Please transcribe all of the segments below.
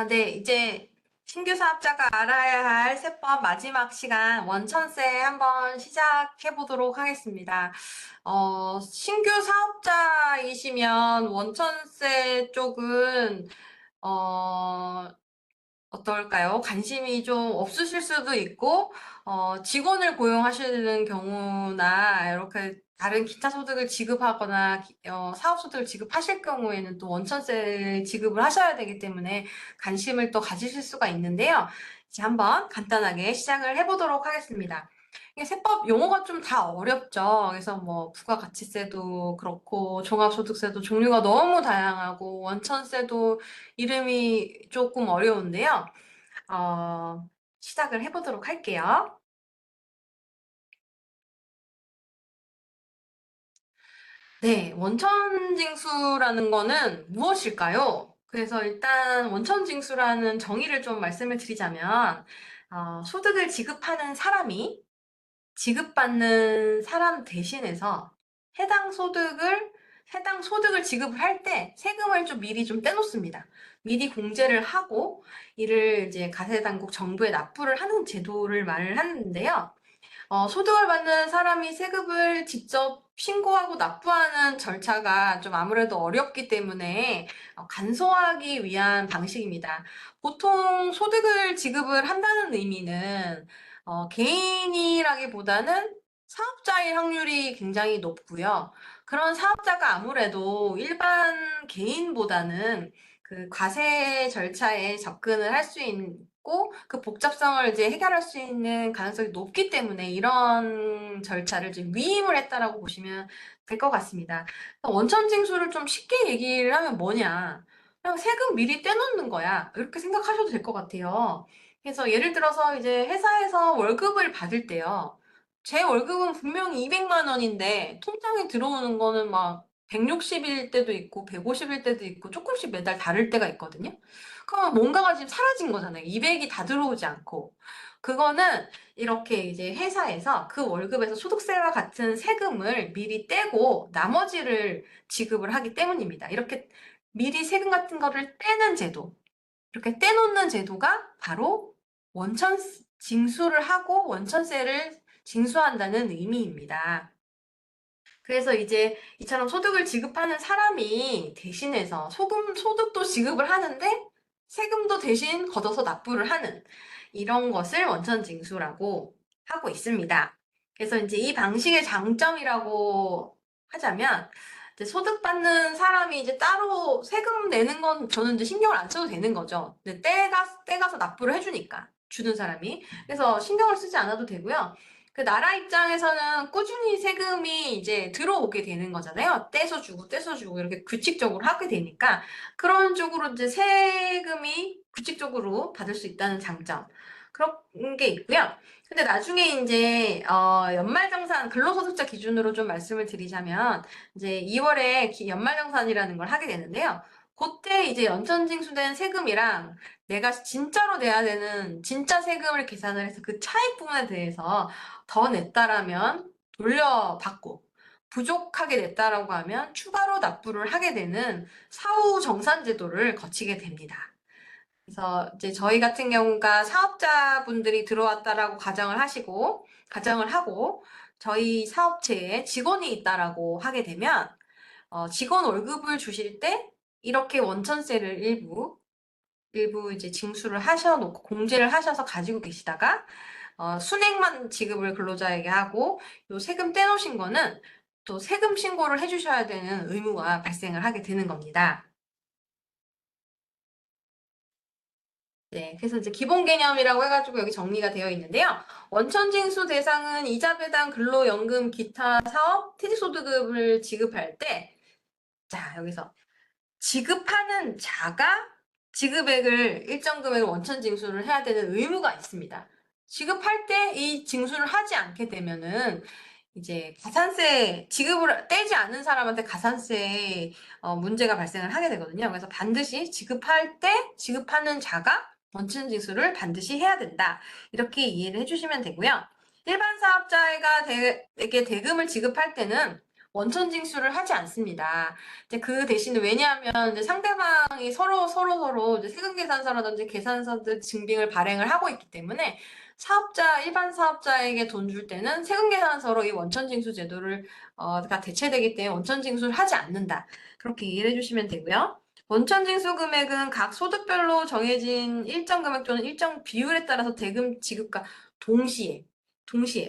네. 이제 신규 사업자가 알아야 할 세법 마지막 시간 원천세 한번 시작해 보도록 하겠습니다. 신규 사업자이시면 원천세 쪽은 어, 어떨까요? 관심이 좀 없으실 수도 있고, 직원을 고용하시는 경우나, 이렇게 다른 기타 소득을 지급하거나, 사업 소득을 지급하실 경우에는 또 원천세 지급을 하셔야 되기 때문에 관심을 또 가지실 수가 있는데요. 이제 한번 간단하게 시작을 해보도록 하겠습니다. 이게 세법 용어가 좀 다 어렵죠. 그래서 뭐 부가가치세도 그렇고 종합소득세도 종류가 너무 다양하고 원천세도 이름이 조금 어려운데요. 어, 시작을 해보도록 할게요. 네, 원천징수라는 거는 무엇일까요? 그래서 일단 원천징수라는 정의를 좀 말씀을 드리자면, 소득을 지급하는 사람이 지급받는 사람 대신해서 해당 소득을 해당 소득을 지급을 할 때 세금을 좀 미리 좀 떼놓습니다. 미리 공제를 하고 이를 이제 가세당국 정부에 납부를 하는 제도를 말을 하는데요. 소득을 받는 사람이 세금을 직접 신고하고 납부하는 절차가 좀 아무래도 어렵기 때문에 간소화하기 위한 방식입니다. 보통 소득을 지급을 한다는 의미는 개인이라기보다는 사업자일 확률이 굉장히 높고요. 그런 사업자가 아무래도 일반 개인보다는 그 과세 절차에 접근을 할 수 있고 그 복잡성을 이제 해결할 수 있는 가능성이 높기 때문에 이런 절차를 좀 위임을 했다라고 보시면 될 것 같습니다. 원천 징수를 좀 쉽게 얘기를 하면 뭐냐? 그냥 세금 미리 떼놓는 거야. 이렇게 생각하셔도 될 것 같아요. 그래서 예를 들어서 이제 회사에서 월급을 받을 때요. 제 월급은 분명히 200만 원인데 통장에 들어오는 거는 막 160일 때도 있고 150일 때도 있고 조금씩 매달 다를 때가 있거든요. 그럼 뭔가가 지금 사라진 거잖아요. 200이 다 들어오지 않고. 그거는 이렇게 이제 회사에서 그 월급에서 소득세와 같은 세금을 미리 떼고 나머지를 지급을 하기 때문입니다. 이렇게 미리 세금 같은 거를 떼는 제도, 이렇게 떼놓는 제도가 바로 원천 징수를 하고 원천세를 징수한다는 의미입니다. 그래서 이제 이처럼 소득을 지급하는 사람이 대신해서 소득도 지급을 하는데 세금도 대신 걷어서 납부를 하는 이런 것을 원천징수라고 하고 있습니다. 그래서 이제 이 방식의 장점이라고 하자면 이제 소득 받는 사람이 이제 따로 세금 내는 건 저는 이제 신경을 안 써도 되는 거죠. 근데 떼가서 납부를 해주니까 주는 사람이. 그래서 신경을 쓰지 않아도 되고요. 그 나라 입장에서는 꾸준히 세금이 이제 들어오게 되는 거잖아요. 떼서 주고 이렇게 규칙적으로 하게 되니까 그런 쪽으로 이제 세금이 규칙적으로 받을 수 있다는 장점. 그런 게 있고요. 근데 나중에 이제 연말정산 근로소득자 기준으로 좀 말씀을 드리자면 이제 2월에 연말정산이라는 걸 하게 되는데요. 그때 이제 연천징수된 세금이랑 내가 진짜로 내야 되는 진짜 세금을 계산을 해서 그 차익 부분에 대해서 더 냈다라면 돌려받고 부족하게 냈다라고 하면 추가로 납부를 하게 되는 사후 정산 제도를 거치게 됩니다. 그래서 이제 저희 같은 경우가 사업자분들이 들어왔다라고 가정을 하고 저희 사업체에 직원이 있다라고 하게 되면 직원 월급을 주실 때 이렇게 원천세를 일부 이제 징수를 하셔놓고 공제를 하셔서 가지고 계시다가 순액만 지급을 근로자에게 하고 요 세금 떼놓으신 거는 또 세금 신고를 해주셔야 되는 의무가 발생을 하게 되는 겁니다. 네, 그래서 이제 기본 개념이라고 해가지고 여기 정리가 되어 있는데요. 원천징수 대상은 이자 배당 근로연금 기타 사업 퇴직소득을 지급할 때, 자, 여기서 지급하는 자가 지급액을 일정 금액을 원천 징수를 해야 되는 의무가 있습니다. 지급할 때 이 징수를 하지 않게 되면은 이제 가산세 지급을 떼지 않는 사람한테 가산세 문제가 발생을 하게 되거든요. 그래서 반드시 지급할 때 지급하는 자가 원천 징수를 반드시 해야 된다. 이렇게 이해를 해주시면 되고요. 일반 사업자가 에게 대금을 지급할 때는 원천 징수를 하지 않습니다. 이제 그 대신에 왜냐하면 이제 상대방이 서로 이제 세금 계산서라든지 계산서들 증빙을 발행을 하고 있기 때문에 일반 사업자에게 돈 줄 때는 세금 계산서로 이 원천 징수 제도를 가 대체되기 때문에 원천 징수를 하지 않는다. 그렇게 이해를 해주시면 되고요. 원천 징수 금액은 각 소득별로 정해진 일정 금액 또는 일정 비율에 따라서 대금 지급과 동시에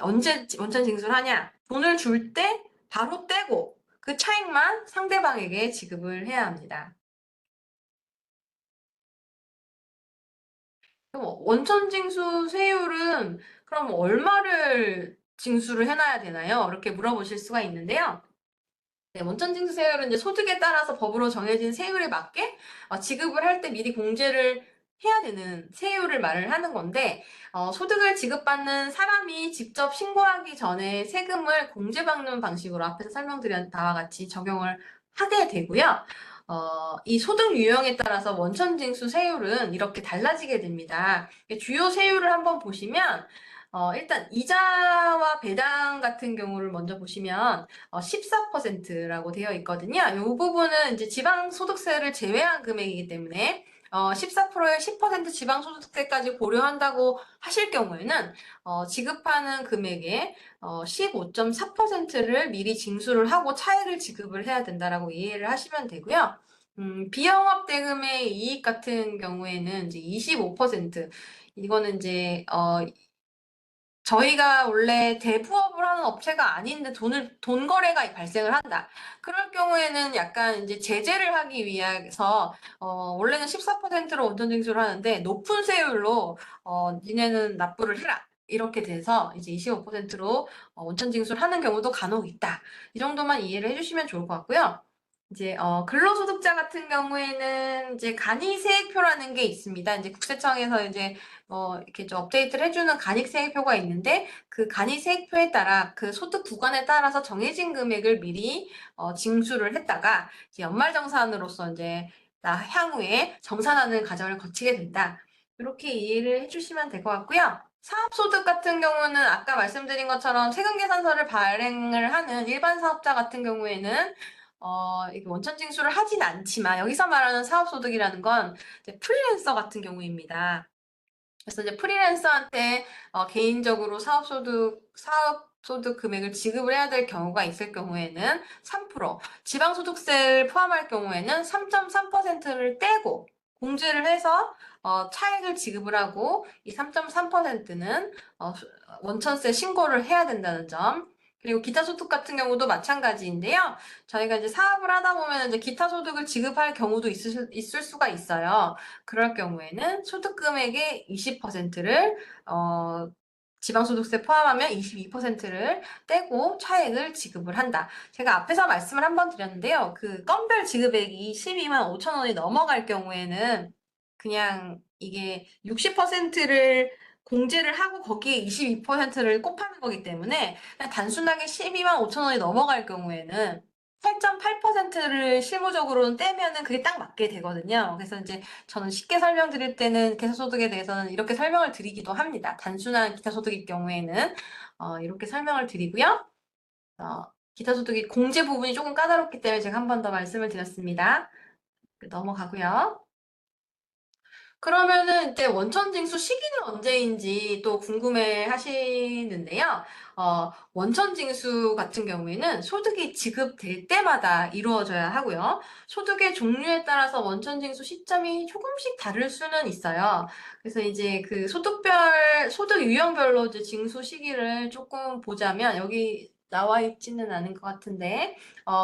언제 원천 징수를 하냐? 돈을 줄 때 바로 떼고 그 차익만 상대방에게 지급을 해야 합니다. 그럼 원천 징수 세율은 그럼 얼마를 징수를 해놔야 되나요? 이렇게 물어보실 수가 있는데요. 네, 원천 징수 세율은 이제 소득에 따라서 법으로 정해진 세율에 맞게 지급을 할 때 미리 공제를 해야 되는 세율을 말을 하는 건데 소득을 지급받는 사람이 직접 신고하기 전에 세금을 공제받는 방식으로 앞에서 설명드린 바와 같이 적용을 하게 되고요. 이 소득 유형에 따라서 원천 징수 세율은 이렇게 달라지게 됩니다. 주요 세율을 한번 보시면 일단 이자와 배당 같은 경우를 먼저 보시면 14%라고 되어 있거든요. 이 부분은 이제 지방소득세를 제외한 금액이기 때문에 14%에 10% 지방소득세까지 고려한다고 하실 경우에는 지급하는 금액의 15.4%를 미리 징수를 하고 차액을 지급을 해야 된다라고 이해를 하시면 되고요. 비영업 대금의 이익 같은 경우에는 이제 25%, 이거는 이제 저희가 원래 대부업을 하는 업체가 아닌데 돈 거래가 발생을 한다. 그럴 경우에는 약간 이제 제재를 하기 위해서, 원래는 14%로 원천 징수를 하는데, 높은 세율로, 니네는 납부를 해라. 이렇게 돼서 이제 25%로 원천 징수를 하는 경우도 간혹 있다. 이 정도만 이해를 해주시면 좋을 것 같고요. 이제 근로소득자 같은 경우에는 이제 간이세액표라는 게 있습니다. 이제 국세청에서 이제 이렇게 좀 업데이트를 해주는 간이세액표가 있는데 그 간이세액표에 따라 그 소득 구간에 따라서 정해진 금액을 미리 징수를 했다가 이제 연말정산으로서 이제 향후에 정산하는 과정을 거치게 된다. 이렇게 이해를 해주시면 될 것 같고요. 사업소득 같은 경우는 아까 말씀드린 것처럼 세금계산서를 발행을 하는 일반 사업자 같은 경우에는 이게 원천 징수를 하진 않지만 여기서 말하는 사업소득이라는 건 이제 프리랜서 같은 경우입니다. 그래서 이제 프리랜서한테 개인적으로 사업소득 금액을 지급을 해야 될 경우가 있을 경우에는 3%, 지방소득세를 포함할 경우에는 3.3%를 떼고 공제를 해서 차액을 지급을 하고 이 3.3%는 원천세 신고를 해야 된다는 점. 그리고 기타 소득 같은 경우도 마찬가지인데요. 저희가 이제 사업을 하다 보면 이제 기타 소득을 지급할 경우도 있을 수가 있어요. 그럴 경우에는 소득 금액의 20%를 지방소득세 포함하면 22%를 떼고 차액을 지급을 한다. 제가 앞에서 말씀을 한번 드렸는데요. 그 건별 지급액이 12만 5천 원이 넘어갈 경우에는 그냥 이게 60%를 공제를 하고 거기에 22%를 곱하는 거기 때문에 그냥 단순하게 12만 5천 원이 넘어갈 경우에는 8.8%를 실무적으로는 떼면은 그게 딱 맞게 되거든요. 그래서 이제 저는 쉽게 설명드릴 때는 기타소득에 대해서는 이렇게 설명을 드리기도 합니다. 단순한 기타소득일 경우에는 이렇게 설명을 드리고요. 기타소득이 공제 부분이 조금 까다롭기 때문에 제가 한 번 더 말씀을 드렸습니다. 넘어가고요. 그러면은 이제 원천 징수 시기는 언제인지 또 궁금해 하시는데요. 원천 징수 같은 경우에는 소득이 지급될 때마다 이루어져야 하고요. 소득의 종류에 따라서 원천 징수 시점이 조금씩 다를 수는 있어요. 그래서 이제 그 소득 유형별로 이제 징수 시기를 조금 보자면 여기 나와 있지는 않은 것 같은데,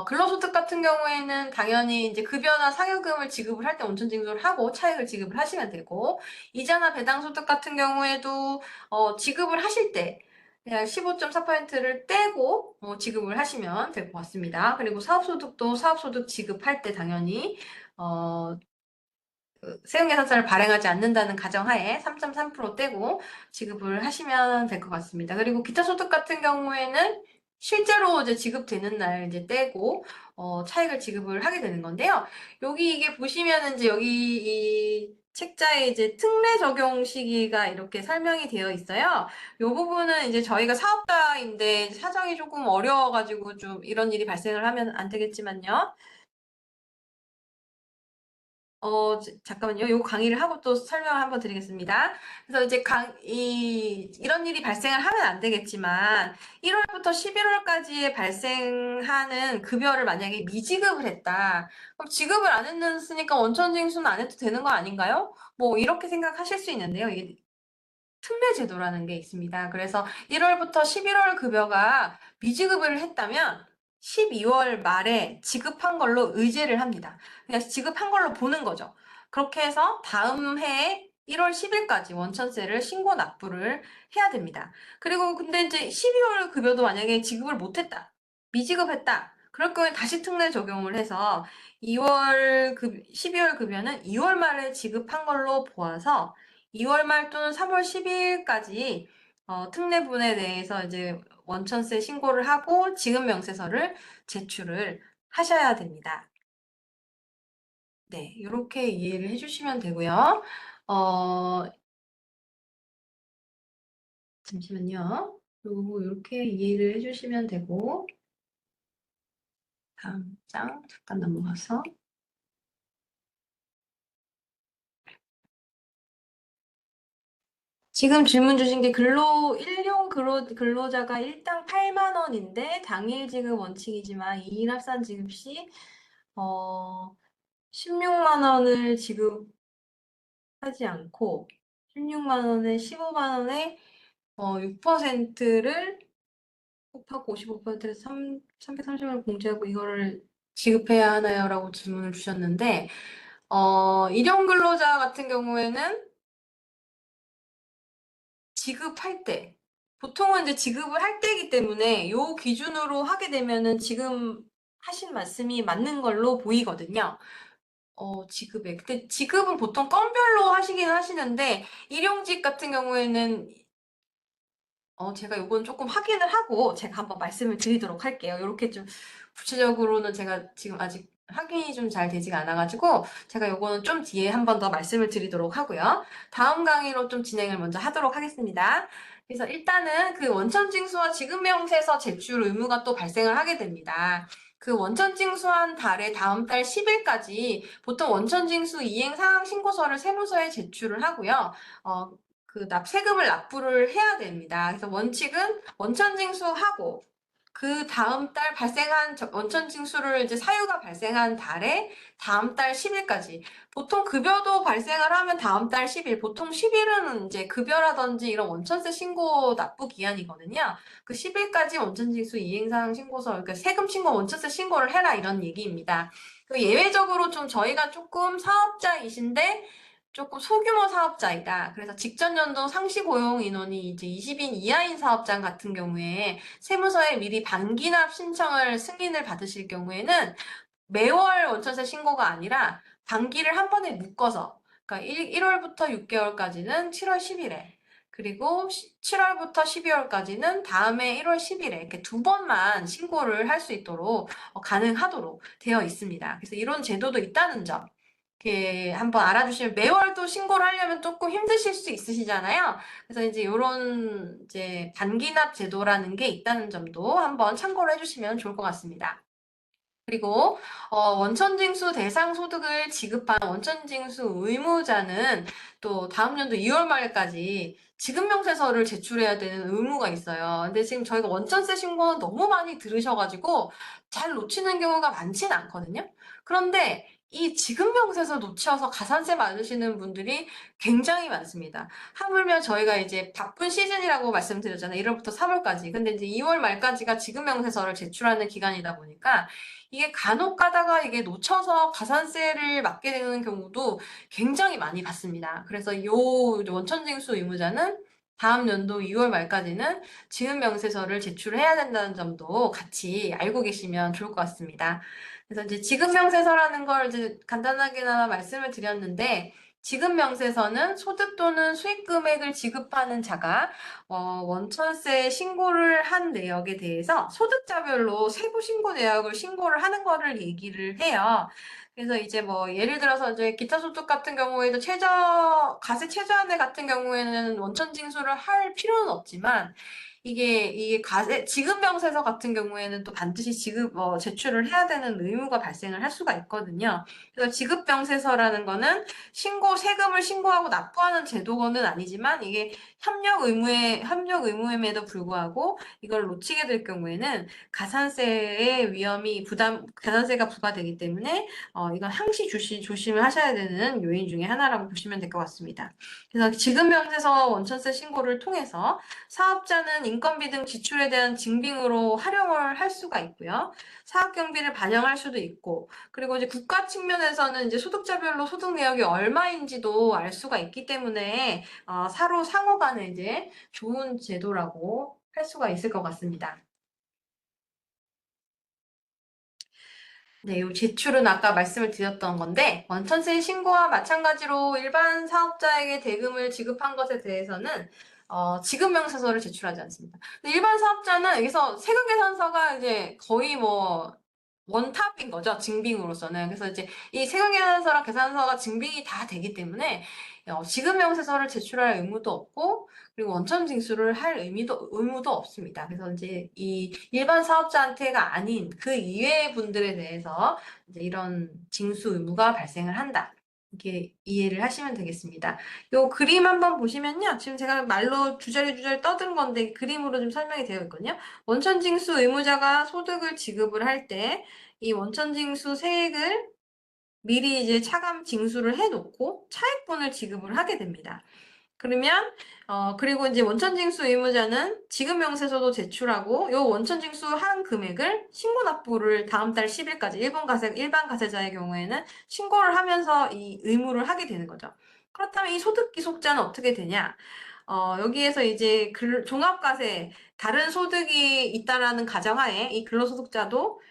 근로소득 같은 경우에는 당연히 이제 급여나 상여금을 지급을 할 때 원천징수를 하고 차액을 지급을 하시면 되고, 이자나 배당소득 같은 경우에도 지급을 하실 때 그냥 15.4%를 떼고 지급을 하시면 될 것 같습니다. 그리고 사업소득도 사업소득 지급할 때 당연히 세금계산서를 발행하지 않는다는 가정하에 3.3% 떼고 지급을 하시면 될 것 같습니다. 그리고 기타 소득 같은 경우에는 실제로 이제 지급되는 날 이제 떼고 차익을 지급을 하게 되는 건데요. 여기 이게 보시면은 이제 여기 책자에 이제 특례 적용 시기가 이렇게 설명이 되어 있어요. 이 부분은 이제 저희가 사업자인데 사정이 조금 어려워가지고 좀 이런 일이 발생을 하면 안 되겠지만요. 잠깐만요. 요 강의를 하고 또 설명을 한번 드리겠습니다. 그래서 이제 이런 일이 발생을 하면 안 되겠지만, 1월부터 11월까지에 발생하는 급여를 만약에 미지급을 했다. 그럼 지급을 안 했으니까 원천징수는 안 해도 되는 거 아닌가요? 뭐, 이렇게 생각하실 수 있는데요. 이게 특례 제도라는 게 있습니다. 그래서 1월부터 11월 급여가 미지급을 했다면 12월 말에 지급한 걸로 의제를 합니다. 그냥 지급한 걸로 보는 거죠. 그렇게 해서 다음 해에 1월 10일까지 원천세를 신고 납부를 해야 됩니다. 그리고 근데 이제 12월 급여도 만약에 지급을 못했다. 미지급했다. 그럴 경우에 다시 특례 적용을 해서 12월 급여는 2월 말에 지급한 걸로 보아서 2월 말 또는 3월 10일까지 특례분에 대해서 이제 원천세 신고를 하고 지급 명세서를 제출을 하셔야 됩니다. 네, 이렇게 이해를 해주시면 되고요. 잠시만요. 그리고 이렇게 이해를 해주시면 되고, 다음 장 잠깐 넘어가서. 지금 질문 주신 게 일용 근로자가 일당 8만 원인데 당일 지급 원칙이지만 2일 합산 지급 시 16만 원을 지급하지 않고 16만 원에 15만 원에 6%를 곱하고 55%에서 330을 공제하고 이거를 지급해야 하나요? 라고 질문을 주셨는데 일용 근로자 같은 경우에는 지급할 때 보통은 이제 지급을 할 때이기 때문에 요 기준으로 하게 되면은 지금 하신 말씀이 맞는 걸로 보이거든요. 지급액. 근데 지급은 보통 건별로 하시긴 하시는데 일용직 같은 경우에는 제가 요건 조금 확인을 하고 제가 한번 말씀을 드리도록 할게요. 요렇게 좀 구체적으로는 제가 지금 아직 확인이 좀 잘 되지가 않아가지고 제가 요거는 좀 뒤에 한 번 더 말씀을 드리도록 하고요. 다음 강의로 좀 진행을 먼저 하도록 하겠습니다. 그래서 일단은 그 원천징수와 지급명세서 제출 의무가 또 발생을 하게 됩니다. 그 원천징수한 달의 다음 달 10일까지 보통 원천징수 이행 상황 신고서를 세무서에 제출을 하고요. 세금을 납부를 해야 됩니다. 그래서 원칙은 원천징수하고 그 다음 달 발생한 원천징수를 이제 사유가 발생한 달에 다음 달 10일까지 보통 급여도 발생을 하면 다음 달 10일 보통 10일은 이제 급여라든지 이런 원천세 신고 납부 기한이거든요. 그 10일까지 원천징수 이행사항 신고서 그러니까 세금 신고 원천세 신고를 해라 이런 얘기입니다. 그 예외적으로 좀 저희가 조금 사업자이신데 조금 소규모 사업자이다. 그래서 직전 연도 상시 고용 인원이 이제 20인 이하인 사업장 같은 경우에 세무서에 미리 반기납 신청을 승인을 받으실 경우에는 매월 원천세 신고가 아니라 반기를 한 번에 묶어서 그러니까 1월부터 6개월까지는 7월 10일에 그리고 7월부터 12월까지는 다음해 1월 10일에 이렇게 두 번만 신고를 할 수 있도록 가능하도록 되어 있습니다. 그래서 이런 제도도 있다는 점 이렇게 한번 알아주시면 매월 또 신고를 하려면 조금 힘드실 수 있으시잖아요. 그래서 이제 이런 이제 반기납 제도라는 게 있다는 점도 한번 참고를 해주시면 좋을 것 같습니다. 그리고 원천징수 대상 소득을 지급한 원천징수 의무자는 또 다음 연도 2월 말까지 지급명세서를 제출해야 되는 의무가 있어요. 근데 지금 저희가 원천세 신고는 너무 많이 들으셔가지고 잘 놓치는 경우가 많지는 않거든요. 그런데 이 지급명세서 놓쳐서 가산세 맞으시는 분들이 굉장히 많습니다. 하물며 저희가 이제 바쁜 시즌이라고 말씀드렸잖아요. 1월부터 3월까지. 근데 이제 2월 말까지가 지급명세서를 제출하는 기간이다 보니까 이게 간혹 가다가 이게 놓쳐서 가산세를 맞게 되는 경우도 굉장히 많이 봤습니다. 그래서 요 원천징수 의무자는 다음 연도 2월 말까지는 지급명세서를 제출해야 된다는 점도 같이 알고 계시면 좋을 것 같습니다. 그래서 이제 지급명세서라는 걸 이제 간단하게나마 말씀을 드렸는데 지급 명세서는 소득 또는 수익 금액을 지급하는 자가 원천세 신고를 한 내역에 대해서 소득자별로 세부 신고 내역을 신고를 하는 거를 얘기를 해요. 그래서 이제 뭐 예를 들어서 이제 기타 소득 같은 경우에도 가세 최저한액 같은 경우에는 원천 징수를 할 필요는 없지만 이게 지급명세서 같은 경우에는 또 반드시 제출을 해야 되는 의무가 발생을 할 수가 있거든요. 그래서 지급명세서라는 거는 세금을 신고하고 납부하는 제도는 아니지만 이게 협력 의무임에도 불구하고 이걸 놓치게 될 경우에는 가산세가 부과되기 때문에 이건 항시 조심을 하셔야 되는 요인 중에 하나라고 보시면 될 것 같습니다. 그래서 지급명세서 원천세 신고를 통해서 사업자는 인건비 등 지출에 대한 증빙으로 활용을 할 수가 있고요. 사업 경비를 반영할 수도 있고, 그리고 이제 국가 측면에서는 이제 소득자별로 소득 내역이 얼마인지도 알 수가 있기 때문에 서로 상호간에 이제 좋은 제도라고 할 수가 있을 것 같습니다. 네, 이 제출은 아까 말씀을 드렸던 건데, 원천세 신고와 마찬가지로 일반 사업자에게 대금을 지급한 것에 대해서는 지급명세서를 제출하지 않습니다. 근데 일반 사업자는 여기서 세금계산서가 이제 거의 뭐 원탑인 거죠, 증빙으로서는. 그래서 이제 이 세금계산서랑 계산서가 증빙이 다 되기 때문에 지급명세서를 제출할 의무도 없고, 그리고 원천 징수를 할 의무도 없습니다. 그래서 이제 이 일반 사업자한테가 아닌 그 이외의 분들에 대해서 이제 이런 징수 의무가 발생을 한다. 이렇게 이해를 하시면 되겠습니다. 요 그림 한번 보시면요. 지금 제가 말로 주저리 떠든 건데 그림으로 좀 설명이 되어 있거든요. 원천징수 의무자가 소득을 지급을 할 때 이 원천징수 세액을 미리 이제 차감 징수를 해놓고 차액분을 지급을 하게 됩니다. 그러면 그리고 이제 원천징수 의무자는 지급명세서도 제출하고 요 원천징수 한 금액을 신고납부를 다음 달 10일까지 일반 가세자의 경우에는 신고를 하면서 이 의무를 하게 되는 거죠. 그렇다면 이 소득기속자는 어떻게 되냐? 여기에서 이제 종합과세 다른 소득이 있다라는 가정하에 이 근로소득자도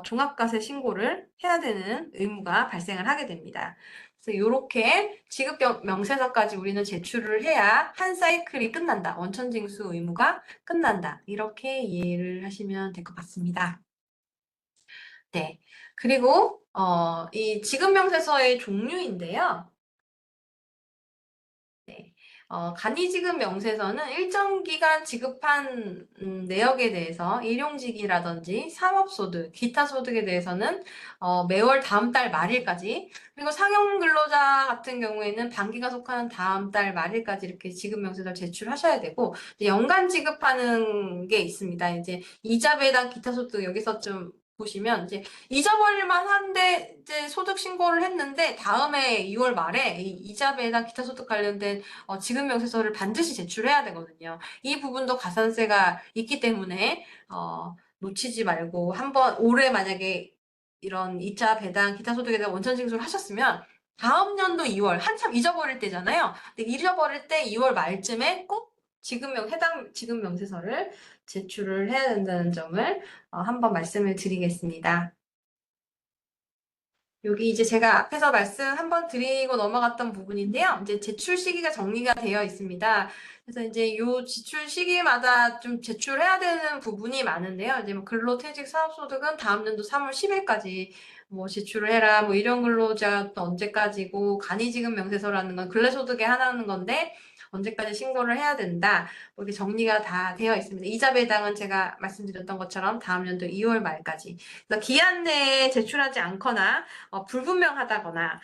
종합과세 신고를 해야 되는 의무가 발생을 하게 됩니다. 그래서 이렇게 지급 명세서까지 우리는 제출을 해야 한 사이클이 끝난다. 원천징수 의무가 끝난다. 이렇게 이해를 하시면 될 것 같습니다. 네. 그리고 이 지급 명세서의 종류인데요. 네. 간이지급 명세서는 일정 기간 지급한 내역에 대해서 일용직이라든지 사업소득, 기타 소득에 대해서는 매월 다음 달 말일까지, 그리고 상용 근로자 같은 경우에는 반기가 속하는 다음 달 말일까지 이렇게 지급 명세서를 제출하셔야 되고, 연간 지급하는 게 있습니다. 이제 이자 배당 기타 소득 여기서 좀 보시면 이제 잊어버릴만 한데 이제 소득 신고를 했는데 다음해 2월 말에 이 이자 배당 기타 소득 관련된 지급 명세서를 반드시 제출해야 되거든요. 이 부분도 가산세가 있기 때문에 놓치지 말고 한번 올해 만약에 이런 이자 배당 기타 소득에 대한 원천 징수를 하셨으면 다음 연도 2월 한참 잊어버릴 때잖아요. 근데 잊어버릴 때 2월 말쯤에 꼭 해당 지급 명세서를 제출을 해야 된다는 점을 한번 말씀을 드리겠습니다. 여기 이제 제가 앞에서 말씀 한번 드리고 넘어갔던 부분인데요. 이제 제출 시기가 정리가 되어 있습니다. 그래서 이제 요 지출 시기마다 좀 제출해야 되는 부분이 많은데요. 이제 뭐 근로퇴직 사업소득은 다음 연도 3월 10일까지 뭐 제출을 해라. 뭐 일용 근로자 또 언제까지고 간이지급 명세서라는 건 근로소득에 하나는 건데 언제까지 신고를 해야 된다. 뭐 이렇게 정리가 다 되어 있습니다. 이자 배당은 제가 말씀드렸던 것처럼 다음 연도 2월 말까지. 그래서 기한 내에 제출하지 않거나 불분명하다거나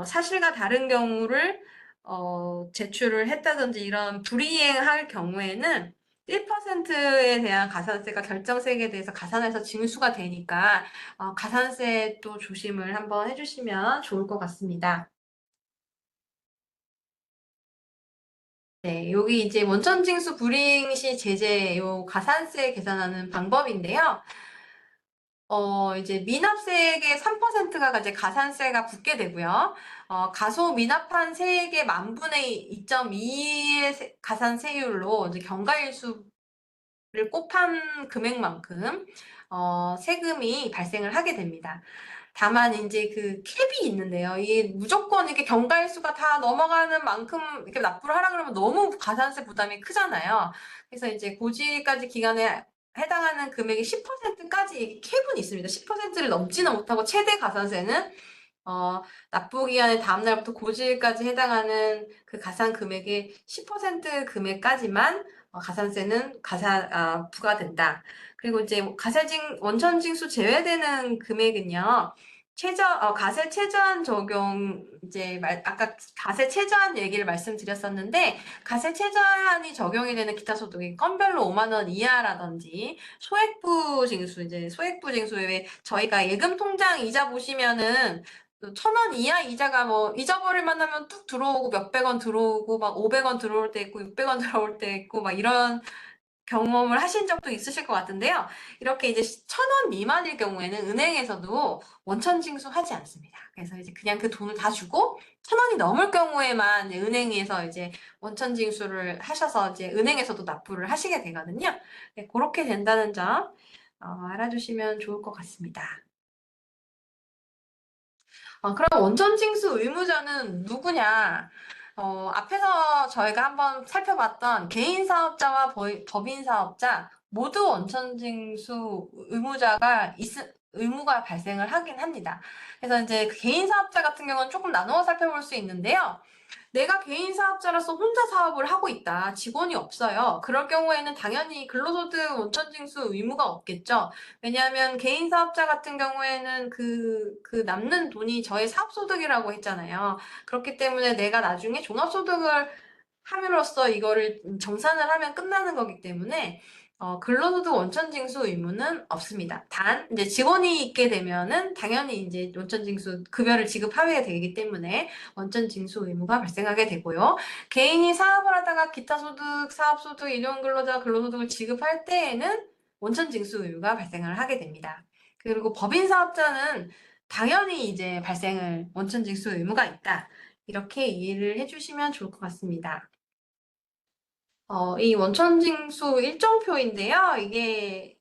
사실과 다른 경우를 제출을 했다든지 이런 불이행할 경우에는 1%에 대한 가산세가 결정세액에 대해서 가산해서 징수가 되니까 가산세 또 조심을 한번 해주시면 좋을 것 같습니다. 네, 여기 이제 원천징수 불이행 시 제재 요 가산세 계산하는 방법인데요. 이제 미납세액의 3%가 이제 가산세가 붙게 되고요. 가소 미납한 세액의 만분의 2.2의 가산세율로 이제 경과일수를 곱한 금액만큼 세금이 발생을 하게 됩니다. 다만 이제 그 캡이 있는데요. 이게 무조건 이렇게 경가일수가 다 넘어가는 만큼 이렇게 납부를 하라 그러면 너무 가산세 부담이 크잖아요. 그래서 이제 고지까지 기간에 해당하는 금액의 10%까지 캡은 있습니다. 10%를 넘지는 못하고 최대 가산세는 납부 기한의 다음 날부터 고지일까지 해당하는 그 가산 금액의 10% 금액까지만 가산세는 부과된다. 그리고 이제 원천 징수 제외되는 금액은요. 가세 최저한 적용 아까 가세 최저한 얘기를 말씀드렸었는데 가세 최저한이 적용이 되는 기타 소득이 건별로 5만 원 이하라든지 소액부 징수에 저희가 예금 통장 이자 보시면은 1,000원 이하 이자가 뭐 잊어버릴 만하면 뚝 들어오고 몇백 원 들어오고 막 500원 들어올 때 있고 600원 들어올 때 있고 막 이런 경험을 하신 적도 있으실 것 같은데요. 이렇게 이제 1,000원 미만일 경우에는 은행에서도 원천 징수하지 않습니다. 그래서 이제 그냥 그 돈을 다 주고 1,000원이 넘을 경우에만 은행에서 이제 원천 징수를 하셔서 이제 은행에서도 납부를 하시게 되거든요. 네, 그렇게 된다는 점 알아두시면 좋을 것 같습니다. 그럼 원천 징수 의무자는 누구냐? 앞에서 저희가 한번 살펴봤던 개인 사업자와 법인 사업자 모두 원천 징수 의무가 발생을 하긴 합니다. 그래서 이제 그 개인 사업자 같은 경우는 조금 나누어 살펴볼 수 있는데요. 내가 개인 사업자로서 혼자 사업을 하고 있다. 직원이 없어요. 그럴 경우에는 당연히 근로소득 원천징수 의무가 없겠죠. 왜냐하면 개인 사업자 같은 경우에는 그 남는 돈이 저의 사업소득이라고 했잖아요. 그렇기 때문에 내가 나중에 종합소득을 함으로써 이거를 정산을 하면 끝나는 거기 때문에 근로소득 원천징수 의무는 없습니다. 단 이제 직원이 있게 되면은 당연히 이제 원천징수 급여를 지급하게 되기 때문에 원천징수 의무가 발생하게 되고요. 개인이 사업을 하다가 기타 소득, 사업소득, 일용근로자 근로소득을 지급할 때에는 원천징수 의무가 발생을 하게 됩니다. 그리고 법인 사업자는 당연히 이제 원천징수 의무가 있다. 이렇게 이해를 해주시면 좋을 것 같습니다. 이 원천징수 일정표인데요. 이게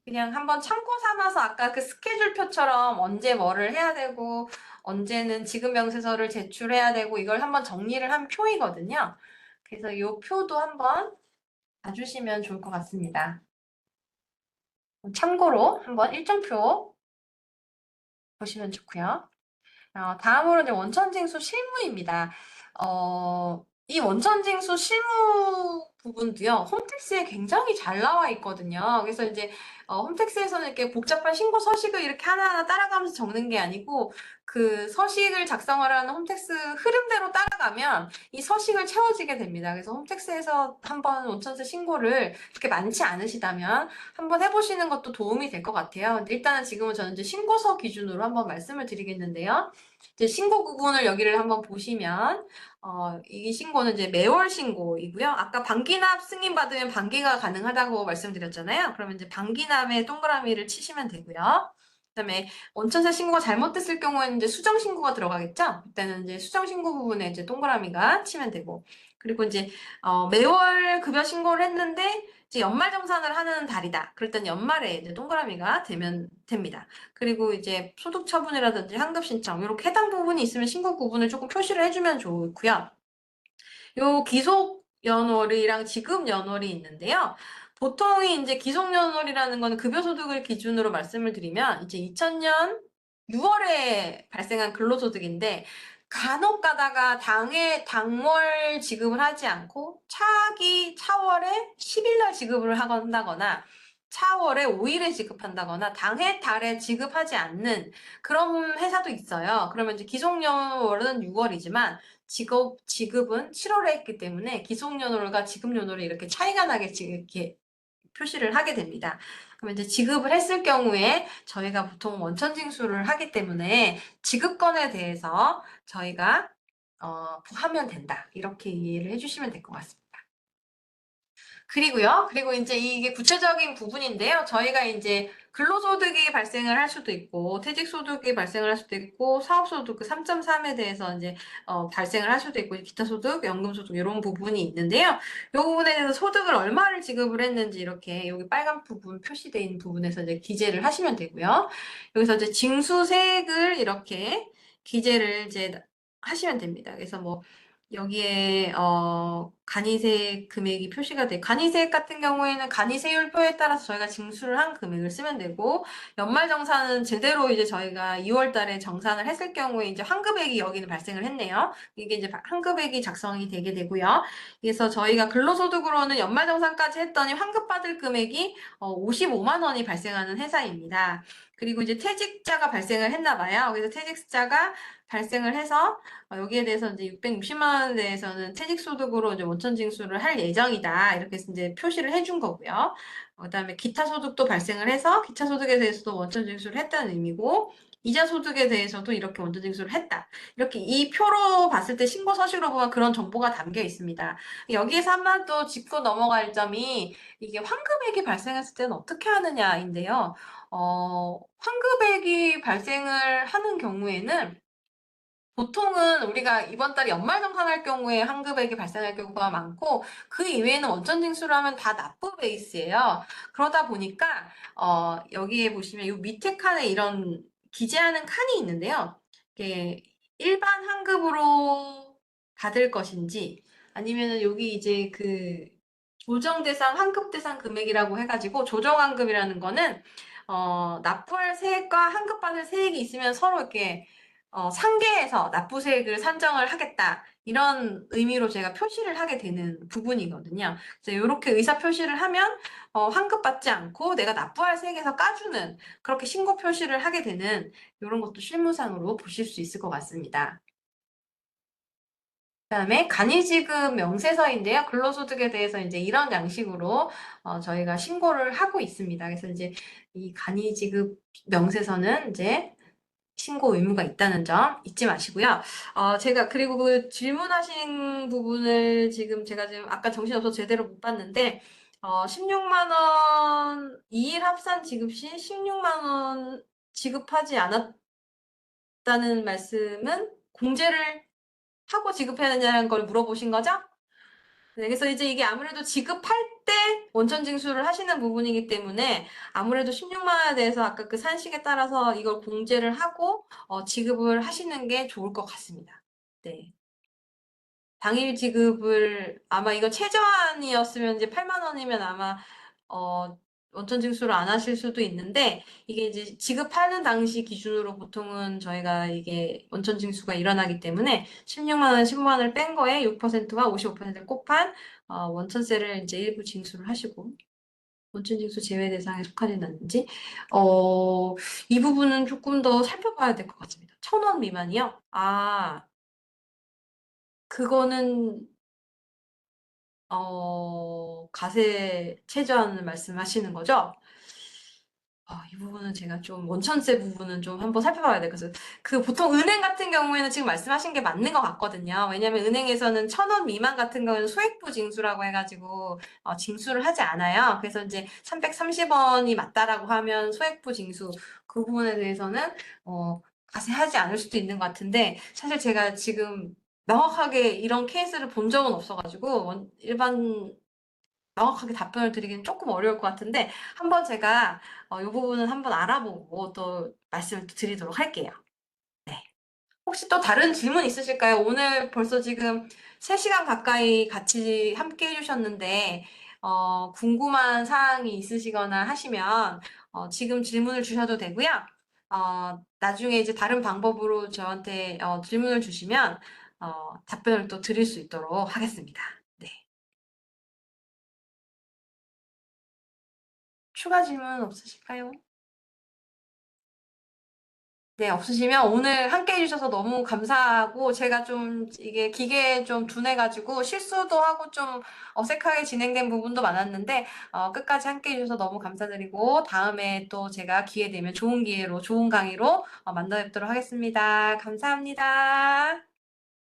그냥 한번 참고 삼아서 아까 그 스케줄표처럼 언제 뭐를 해야 되고 언제는 지급명세서를 제출해야 되고 이걸 한번 정리를 한 표이거든요. 그래서 이 표도 한번 봐주시면 좋을 것 같습니다. 참고로 한번 일정표 보시면 좋고요. 다음으로 이제 원천징수 실무입니다. 이 원천징수 실무 부분도요, 홈택스에 굉장히 잘 나와 있거든요. 그래서 이제 홈택스에서는 이렇게 복잡한 신고 서식을 이렇게 하나하나 따라가면서 적는 게 아니고 그 서식을 작성하라는 홈택스 흐름대로 따라가면 이 서식을 채워지게 됩니다. 그래서 홈택스에서 한번 원천세 신고를 그렇게 많지 않으시다면 한번 해보시는 것도 도움이 될 것 같아요. 근데 일단은 지금은 저는 이제 신고서 기준으로 한번 말씀을 드리겠는데요. 이제 신고 구분을 여기를 한번 보시면 이 신고는 이제 매월 신고이고요. 아까 반기납 승인 받으면 반기가 가능하다고 말씀드렸잖아요. 그러면 이제 반기납에 동그라미를 치시면 되고요. 그다음에 원천세 신고가 잘못됐을 경우에는 이제 수정 신고가 들어가겠죠. 그때는 이제 수정 신고 부분에 이제 동그라미가 치면 되고, 그리고 이제 매월 급여 신고를 했는데 이제 연말정산을 하는 달이다. 그럴 땐 연말에 이제 동그라미가 되면 됩니다. 그리고 이제 소득 처분이라든지 환급 신청 이렇게 해당 부분이 있으면 신고 구분을 조금 표시를 해주면 좋고요. 요 기속 연월이랑 지급 연월이 있는데요. 보통이 이제 기속 연월이라는 거는 급여소득을 기준으로 말씀을 드리면 이제 2000년 6월에 발생한 근로소득인데 간혹 가다가 당월 지급을 하지 않고 차월에 10일날 지급을 한다거나 차월에 5일에 지급한다거나 당해 달에 지급하지 않는 그런 회사도 있어요. 그러면 이제 기속연월은 6월이지만 지급은 7월에 했기 때문에 기속연월과 지급연월이 이렇게 차이가 나게 이렇게 표시를 하게 됩니다. 그러면 이제 지급을 했을 경우에 저희가 보통 원천징수를 하기 때문에 지급건에 대해서 저희가 하면 된다. 이렇게 이해를 해주시면 될 것 같습니다. 그리고요. 그리고 이제 이게 구체적인 부분인데요. 저희가 이제 근로소득이 발생을 할 수도 있고, 퇴직소득이 발생을 할 수도 있고, 사업소득 그 3.3에 대해서 이제 발생을 할 수도 있고, 기타 소득, 연금소득 이런 부분이 있는데요. 이 부분에 대해서 소득을 얼마를 지급을 했는지 이렇게 여기 빨간 부분 표시되어 있는 부분에서 이제 기재를 하시면 되고요. 여기서 이제 징수세액을 이렇게 기재를 이제 하시면 됩니다. 그래서 뭐 여기에 간이세 금액이 표시가 돼. 간이세액 같은 경우에는 간이세율표에 따라서 저희가 징수를 한 금액을 쓰면 되고, 연말정산은 제대로 이제 저희가 2월 달에 정산을 했을 경우에 이제 환급액이 여기는 발생을 했네요. 이게 이제 환급액이 작성이 되게 되고요. 그래서 저희가 근로소득으로는 연말정산까지 했더니 환급받을 금액이 55만 원이 발생하는 회사입니다. 그리고 이제 퇴직자가 발생을 했나 봐요. 그래서 퇴직자가 발생을 해서 여기에 대해서 이제 660만 원에 대해서는 퇴직소득으로 이제 원천 징수를 할 예정이다. 이렇게 해서 이제 표시를 해준 거고요. 그다음에 기타 소득도 발생을 해서 기타 소득에 대해서도 원천 징수를 했다는 의미고, 이자 소득에 대해서도 이렇게 원천 징수를 했다. 이렇게 이 표로 봤을 때 신고 서식으로 보면 그런 정보가 담겨 있습니다. 여기에서 한 번 또 짚고 넘어갈 점이 이게 환급액이 발생했을 때는 어떻게 하느냐인데요. 환급액이 발생을 하는 경우에는 보통은 우리가 이번 달에 연말정산할 경우에 환급액이 발생할 경우가 많고, 그 이외에는 원천 징수를 하면 다 납부 베이스예요. 그러다 보니까 여기에 보시면 이 밑에 칸에 이런 기재하는 칸이 있는데요. 이게 일반 환급으로 받을 것인지, 아니면은 여기 이제 그 조정 대상 환급 대상 금액이라고 해가지고, 조정 환급이라는 거는 납부할 세액과 환급받을 세액이 있으면 서로 이렇게 상계해서 납부세액을 산정을 하겠다. 이런 의미로 제가 표시를 하게 되는 부분이거든요. 그래서 이렇게 의사 표시를 하면 환급받지 않고 내가 납부할 세액에서 까주는, 그렇게 신고 표시를 하게 되는, 이런 것도 실무상으로 보실 수 있을 것 같습니다. 그다음에 간이지급 명세서인데요. 근로소득에 대해서 이제 이런 양식으로 저희가 신고를 하고 있습니다. 그래서 이제 이 간이지급 명세서는 이제 신고 의무가 있다는 점 잊지 마시고요. 제가 그리고 그 질문하신 부분을 제가 지금 아까 정신없어서 제대로 못 봤는데, 16만 원 2일 합산 지급 시 16만 원 지급하지 않았다는 말씀은 공제를 하고 지급해야 되냐는 걸 물어보신 거죠? 네, 그래서 이제 이게 아무래도 지급할 때 원천 징수를 하시는 부분이기 때문에 아무래도 16만 원에 대해서 아까 그 산식에 따라서 이걸 공제를 하고 지급을 하시는 게 좋을 것 같습니다. 네. 당일 지급을 아마 이거 최저한이었으면 이제 8만 원이면 아마 어, 원천 징수를 안 하실 수도 있는데, 이게 이제 지급하는 당시 기준으로 보통은 저희가 이게 원천 징수가 일어나기 때문에 16만 원, 15만 원을 뺀 거에 6%와 55%를 곱한 원천세를 이제 일부 징수를 하시고, 원천 징수 제외 대상에 속하진 않는지 이 부분은 조금 더 살펴봐야 될 것 같습니다. 1,000원 미만이요? 그거는 가세 최저한을 말씀하시는 거죠? 이 부분은 제가 좀 원천세 부분은 좀 한번 살펴봐야 될 것같아요. 그 보통 은행 같은 경우에는 지금 말씀하신 게 맞는 것 같거든요. 왜냐하면 은행에서는 1,000원 미만 같은 경우는 소액부 징수라고 해가지고 징수를 하지 않아요. 그래서 이제 330원이 맞다라고 하면 소액부 징수, 그 부분에 대해서는 가세하지 않을 수도 있는 것 같은데, 사실 제가 지금 명확하게 이런 케이스를 본 적은 없어가지고 일반 명확하게 답변을 드리기는 조금 어려울 것 같은데, 한번 제가 이 부분은 한번 알아보고 또 말씀을 또 드리도록 할게요. 네. 혹시 또 다른 질문 있으실까요? 오늘 벌써 지금 3시간 가까이 같이 함께 해주셨는데, 궁금한 사항이 있으시거나 하시면 지금 질문을 주셔도 되고요. 나중에 이제 다른 방법으로 저한테 질문을 주시면 답변을 또 드릴 수 있도록 하겠습니다. 네. 추가 질문 없으실까요? 네, 없으시면 오늘 함께 해주셔서 너무 감사하고, 제가 좀 이게 기계에 좀 둔해가지고 실수도 하고 좀 어색하게 진행된 부분도 많았는데, 끝까지 함께 해주셔서 너무 감사드리고, 다음에 또 제가 기회 되면 좋은 기회로, 좋은 강의로 만나 뵙도록 하겠습니다. 감사합니다.